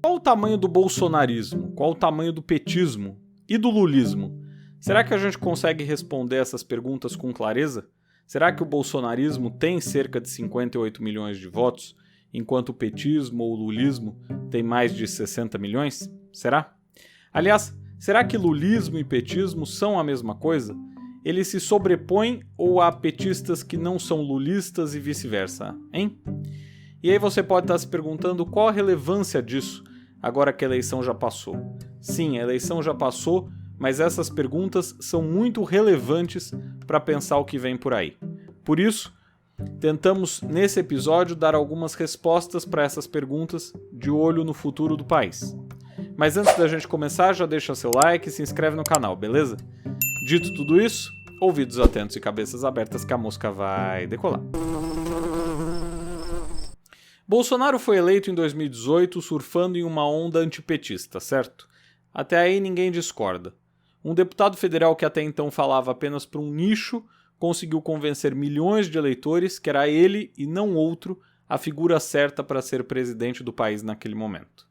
Qual o tamanho do bolsonarismo? Qual o tamanho do petismo e do lulismo? Será que a gente consegue responder essas perguntas com clareza? Será que o bolsonarismo tem cerca de 58 milhões de votos, enquanto o petismo ou o lulismo tem mais de 60 milhões? Será? Aliás, será que lulismo e petismo são a mesma coisa? Eles se sobrepõem ou há petistas que não são lulistas e vice-versa, hein? E aí você pode estar se perguntando qual a relevância disso, agora que a eleição já passou. Sim, a eleição já passou, mas essas perguntas são muito relevantes para pensar o que vem por aí. Por isso, tentamos nesse episódio dar algumas respostas para essas perguntas de olho no futuro do país. Mas antes da gente começar, já deixa seu like e se inscreve no canal, beleza? Dito tudo isso, ouvidos atentos e cabeças abertas que a mosca vai decolar. Bolsonaro foi eleito em 2018 surfando em uma onda antipetista, certo? Até aí ninguém discorda. Um deputado federal que até então falava apenas para um nicho conseguiu convencer milhões de eleitores que era ele e não outro a figura certa para ser presidente do país naquele momento.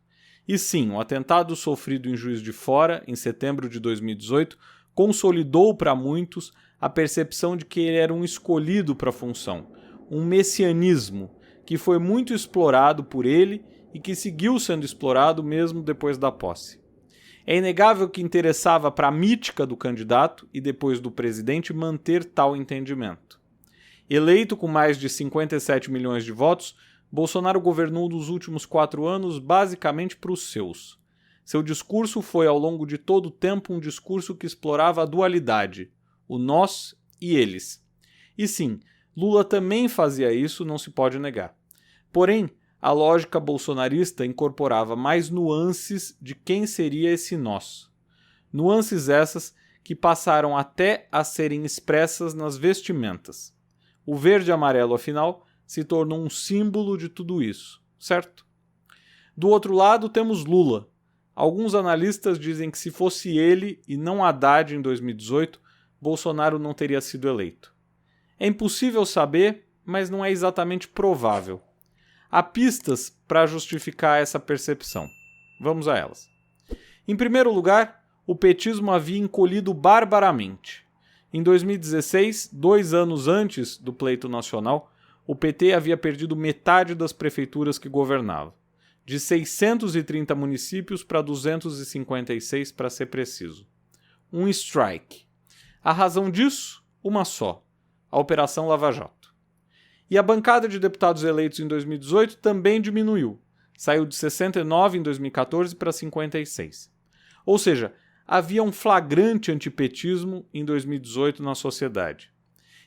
E sim, o atentado sofrido em Juiz de Fora, em setembro de 2018, consolidou para muitos a percepção de que ele era um escolhido para a função, um messianismo, que foi muito explorado por ele e que seguiu sendo explorado mesmo depois da posse. É inegável que interessava para a mítica do candidato e depois do presidente manter tal entendimento. Eleito com mais de 57 milhões de votos, Bolsonaro governou nos últimos 4 anos basicamente para os seus. Seu discurso foi ao longo de todo o tempo um discurso que explorava a dualidade, o nós e eles. E sim, Lula também fazia isso, não se pode negar. Porém, a lógica bolsonarista incorporava mais nuances de quem seria esse nós. Nuances essas que passaram até a serem expressas nas vestimentas. O verde e amarelo, afinal, se tornou um símbolo de tudo isso, certo? Do outro lado, temos Lula. Alguns analistas dizem que se fosse ele e não Haddad em 2018, Bolsonaro não teria sido eleito. É impossível saber, mas não é exatamente provável. Há pistas para justificar essa percepção. Vamos a elas. Em primeiro lugar, o petismo havia encolhido barbaramente. Em 2016, 2 anos antes do pleito nacional, o PT havia perdido metade das prefeituras que governava, de 630 municípios para 256, para ser preciso. Um strike. A razão disso? Uma só: a Operação Lava Jato. E a bancada de deputados eleitos em 2018 também diminuiu. Saiu de 69 em 2014 para 56. Ou seja, havia um flagrante antipetismo em 2018 na sociedade.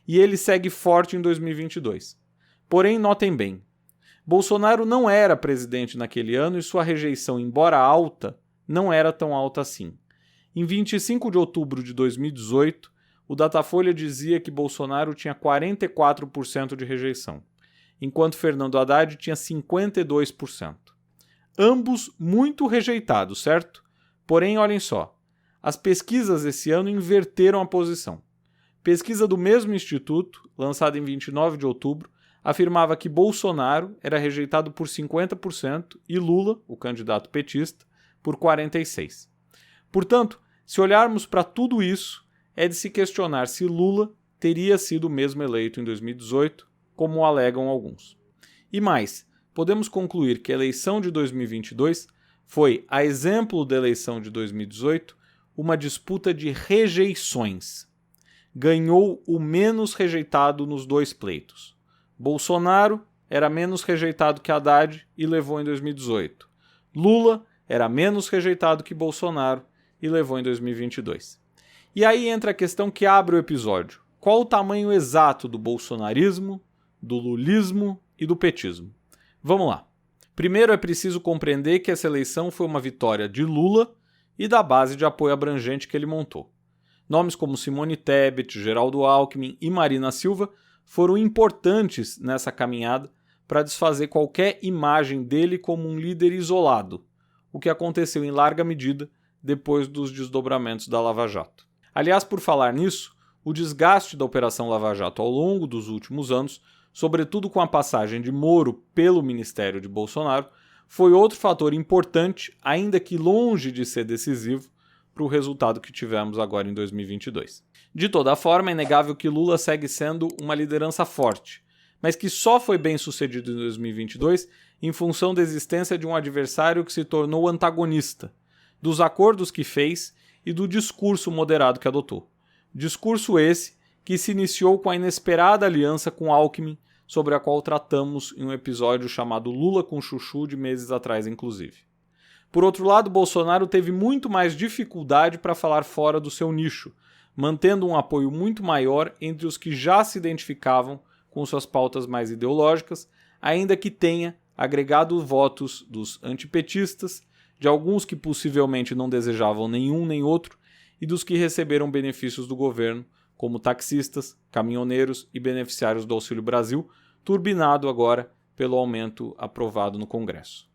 E ele segue forte em 2022. Porém, notem bem, Bolsonaro não era presidente naquele ano e sua rejeição, embora alta, não era tão alta assim. Em 25 de outubro de 2018, o Datafolha dizia que Bolsonaro tinha 44% de rejeição, enquanto Fernando Haddad tinha 52%. Ambos muito rejeitados, certo? Porém, olhem só, as pesquisas esse ano inverteram a posição. Pesquisa do mesmo instituto, lançada em 29 de outubro, afirmava que Bolsonaro era rejeitado por 50% e Lula, o candidato petista, por 46%. Portanto, se olharmos para tudo isso, é de se questionar se Lula teria sido mesmo eleito em 2018, como alegam alguns. E mais, podemos concluir que a eleição de 2022 foi, a exemplo da eleição de 2018, uma disputa de rejeições. Ganhou o menos rejeitado nos 2 pleitos. Bolsonaro era menos rejeitado que Haddad e levou em 2018. Lula era menos rejeitado que Bolsonaro e levou em 2022. E aí entra a questão que abre o episódio. Qual o tamanho exato do bolsonarismo, do lulismo e do petismo? Vamos lá. Primeiro é preciso compreender que essa eleição foi uma vitória de Lula e da base de apoio abrangente que ele montou. Nomes como Simone Tebet, Geraldo Alckmin e Marina Silva foram importantes nessa caminhada para desfazer qualquer imagem dele como um líder isolado, o que aconteceu em larga medida depois dos desdobramentos da Lava Jato. Aliás, por falar nisso, o desgaste da Operação Lava Jato ao longo dos últimos anos, sobretudo com a passagem de Moro pelo Ministério de Bolsonaro, foi outro fator importante, ainda que longe de ser decisivo, para o resultado que tivemos agora em 2022. De toda forma, é inegável que Lula segue sendo uma liderança forte, mas que só foi bem sucedido em 2022 em função da existência de um adversário que se tornou antagonista, dos acordos que fez e do discurso moderado que adotou. Discurso esse que se iniciou com a inesperada aliança com Alckmin, sobre a qual tratamos em um episódio chamado Lula com Chuchu de meses atrás, inclusive. Por outro lado, Bolsonaro teve muito mais dificuldade para falar fora do seu nicho, mantendo um apoio muito maior entre os que já se identificavam com suas pautas mais ideológicas, ainda que tenha agregado votos dos antipetistas, de alguns que possivelmente não desejavam nenhum nem outro, e dos que receberam benefícios do governo, como taxistas, caminhoneiros e beneficiários do Auxílio Brasil, turbinado agora pelo aumento aprovado no Congresso.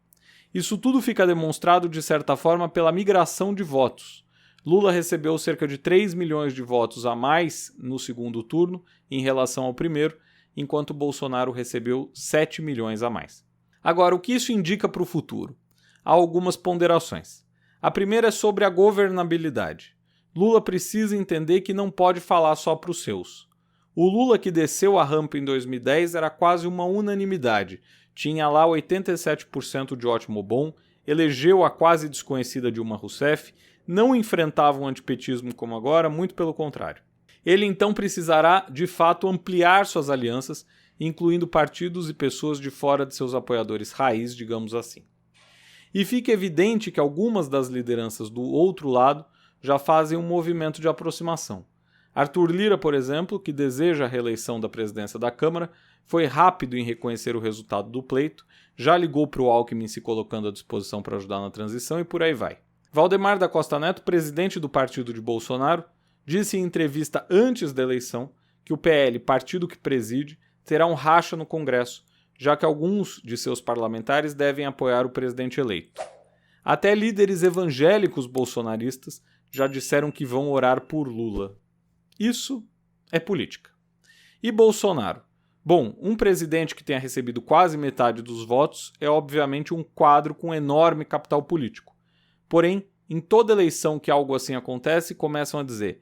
Isso tudo fica demonstrado, de certa forma, pela migração de votos. Lula recebeu cerca de 3 milhões de votos a mais no segundo turno em relação ao primeiro, enquanto Bolsonaro recebeu 7 milhões a mais. Agora, o que isso indica para o futuro? Há algumas ponderações. A primeira é sobre a governabilidade. Lula precisa entender que não pode falar só para os seus. O Lula que desceu a rampa em 2010 era quase uma unanimidade. Tinha lá 87% de ótimo bom, elegeu a quase desconhecida Dilma Rousseff, não enfrentava um antipetismo como agora, muito pelo contrário. Ele então precisará, de fato, ampliar suas alianças, incluindo partidos e pessoas de fora de seus apoiadores raiz, digamos assim. E fica evidente que algumas das lideranças do outro lado já fazem um movimento de aproximação. Arthur Lira, por exemplo, que deseja a reeleição da presidência da Câmara, foi rápido em reconhecer o resultado do pleito, já ligou para o Alckmin se colocando à disposição para ajudar na transição e por aí vai. Valdemar da Costa Neto, presidente do partido de Bolsonaro, disse em entrevista antes da eleição que o PL, partido que preside, terá um racha no Congresso, já que alguns de seus parlamentares devem apoiar o presidente eleito. Até líderes evangélicos bolsonaristas já disseram que vão orar por Lula. Isso é política. E Bolsonaro? Bom, um presidente que tenha recebido quase metade dos votos é obviamente um quadro com enorme capital político. Porém, em toda eleição que algo assim acontece, começam a dizer: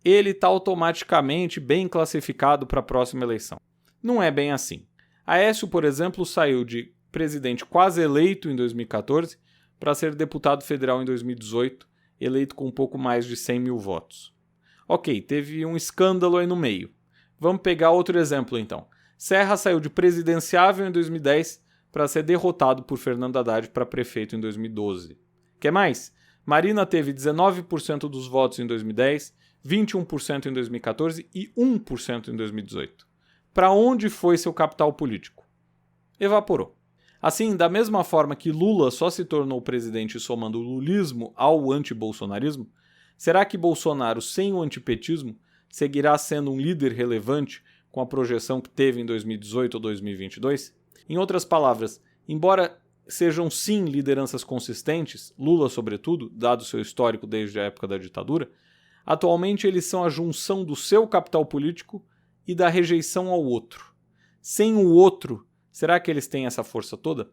ele está automaticamente bem classificado para a próxima eleição. Não é bem assim. Aécio, por exemplo, saiu de presidente quase eleito em 2014 para ser deputado federal em 2018, eleito com um pouco mais de 100 mil votos. Ok, teve um escândalo aí no meio. Vamos pegar outro exemplo então. Serra saiu de presidenciável em 2010 para ser derrotado por Fernando Haddad para prefeito em 2012. Quer mais? Marina teve 19% dos votos em 2010, 21% em 2014 e 1% em 2018. Para onde foi seu capital político? Evaporou. Assim, da mesma forma que Lula só se tornou presidente somando o lulismo ao antibolsonarismo, será que Bolsonaro, sem o antipetismo, seguirá sendo um líder relevante com a projeção que teve em 2018 ou 2022? Em outras palavras, embora sejam sim lideranças consistentes, Lula sobretudo, dado seu histórico desde a época da ditadura, atualmente eles são a junção do seu capital político e da rejeição ao outro. Sem o outro, será que eles têm essa força toda?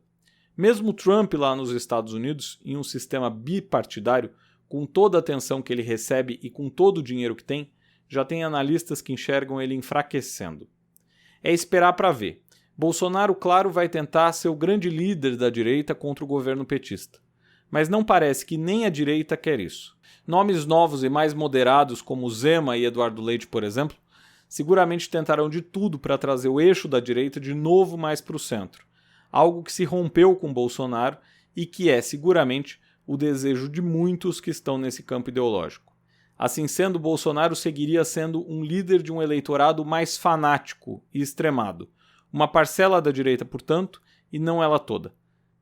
Mesmo Trump lá nos Estados Unidos, em um sistema bipartidário, com toda a atenção que ele recebe e com todo o dinheiro que tem, já tem analistas que enxergam ele enfraquecendo. É esperar para ver. Bolsonaro, claro, vai tentar ser o grande líder da direita contra o governo petista. Mas não parece que nem a direita quer isso. Nomes novos e mais moderados, como Zema e Eduardo Leite, por exemplo, seguramente tentarão de tudo para trazer o eixo da direita de novo mais para o centro. Algo que se rompeu com Bolsonaro e que é, seguramente, o desejo de muitos que estão nesse campo ideológico. Assim sendo, Bolsonaro seguiria sendo um líder de um eleitorado mais fanático e extremado. Uma parcela da direita, portanto, e não ela toda.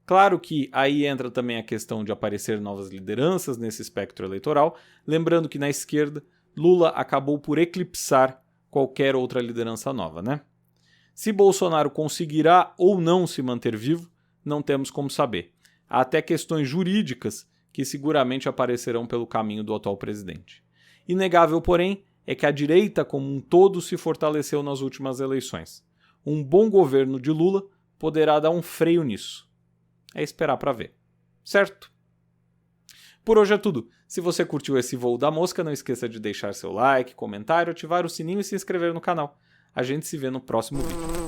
Claro que aí entra também a questão de aparecer novas lideranças nesse espectro eleitoral, lembrando que na esquerda, Lula acabou por eclipsar qualquer outra liderança nova, né? Se Bolsonaro conseguirá ou não se manter vivo, não temos como saber. Há até questões jurídicas que seguramente aparecerão pelo caminho do atual presidente. Inegável, porém, é que a direita como um todo se fortaleceu nas últimas eleições. Um bom governo de Lula poderá dar um freio nisso. É esperar pra ver. Certo? Por hoje é tudo. Se você curtiu esse voo da mosca, não esqueça de deixar seu like, comentário, ativar o sininho e se inscrever no canal. A gente se vê no próximo vídeo.